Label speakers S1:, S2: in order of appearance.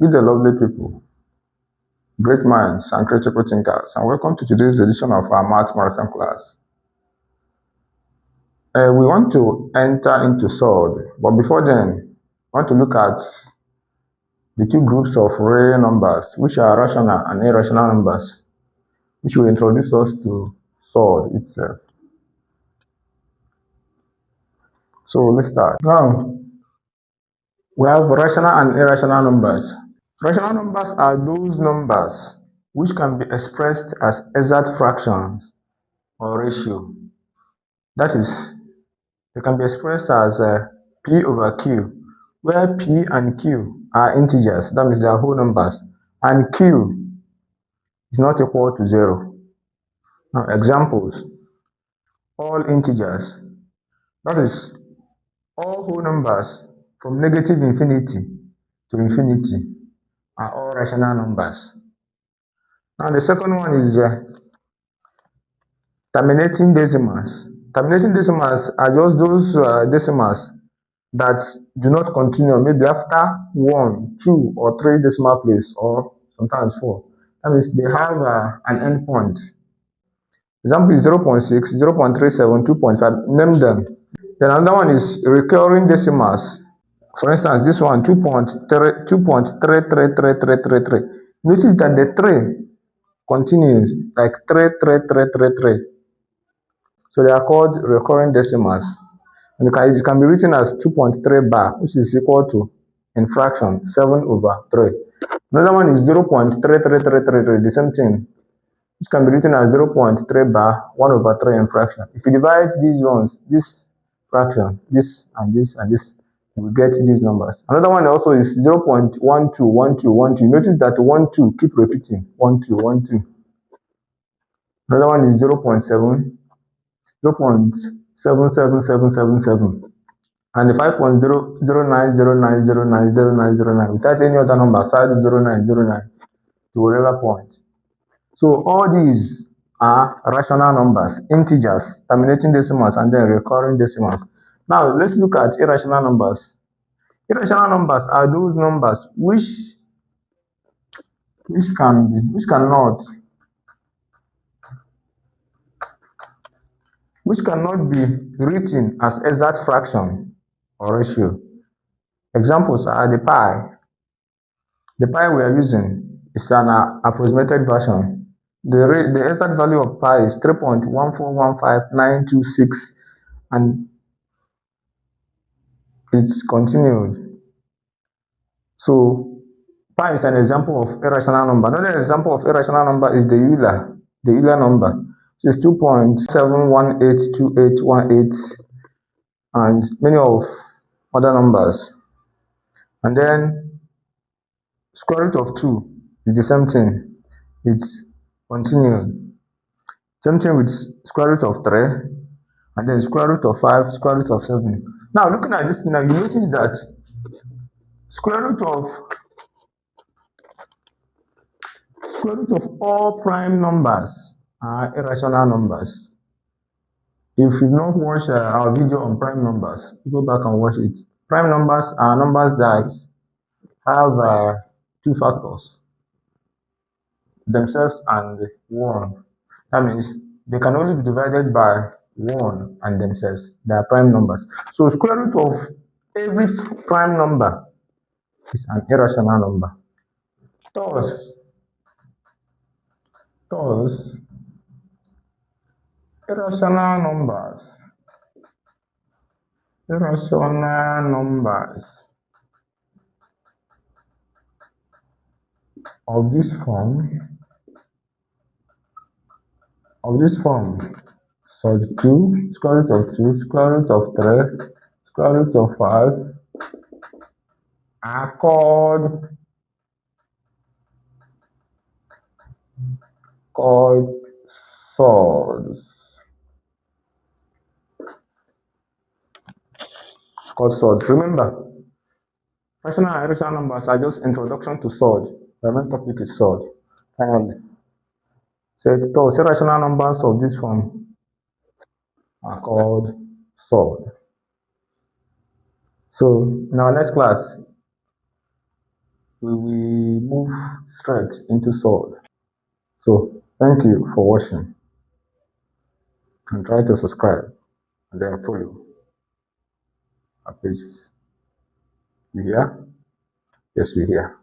S1: Good day, lovely people, great minds, and critical thinkers, and welcome to today's edition of our Maths Marathon class. We want to enter into Surds, but before then, we want to look at the two groups of real numbers, which are rational and irrational numbers, which will introduce us to Surds itself. So let's start. Now, we have rational and irrational numbers. Rational numbers are those numbers which can be expressed as exact fractions or ratio. That is, they can be expressed as P over Q, where P and Q are integers, that means they are whole numbers, and Q is not equal to 0. Now, examples: all integers, that is, all whole numbers from negative infinity to infinity are all rational numbers. Now, the second one is terminating decimals. Terminating decimals are just those decimals that do not continue, maybe after 1, 2, or 3 decimal place, or sometimes 4. That means they have an endpoint. Example is 0.6, 0.37, 2.5, name them. Then another one is recurring decimals. For instance, this one, 2.3333333. Notice that the 3 continues like 33333. So they are called recurring decimals. And it can be written as 2.3 bar, which is equal to, in fraction, 7 over 3. Another one is 0.33333, the same thing, which can be written as 0.3 bar, 1 over 3 in fraction. If you divide these ones, this fraction, this and this and this, you will get these numbers. Another one also is 0.121212. Notice that 1, 2 keep repeating, 1, 2, 1, 2. Another one is 0.7, 0.77777, and the 5.00909090909 without any other number aside 0909 to whatever point. So all these are rational numbers, integers, terminating decimals, and then recurring decimals. Now let's look at irrational numbers. Irrational numbers are those numbers which cannot be written as exact fraction or ratio. Examples are the pi. The pi we are using is an approximated version. The exact value of pi is 3.1415926, and it's continued. So pi is an example of irrational number. Another example of irrational number is the Euler number. So it's 2.7182818, and many of other numbers. And then square root of 2 is the same thing. It's continued. Same thing with square root of 3, and then square root of 5, square root of 7. Now, looking at this now, you notice that square root of all prime numbers are irrational numbers. If you've not watched our video on prime numbers, go back and watch it. Prime numbers are numbers that have 2 factors, themselves and 1. That means they can only be divided by 1 and themselves. They are prime numbers. So square root of every prime number is an irrational number. Thus, irrational numbers of this form, Surds 2, square root of 2, square root of 3, square root of 5 are called Surds. Remember, rational and irrational numbers are just introduction to Surds. The main topic is Surds. And so irrational numbers of this form are called Surds. So in our next class, we will move strength into sword. So thank you for watching, and try to subscribe and then follow our pages. You hear? Yes, we hear.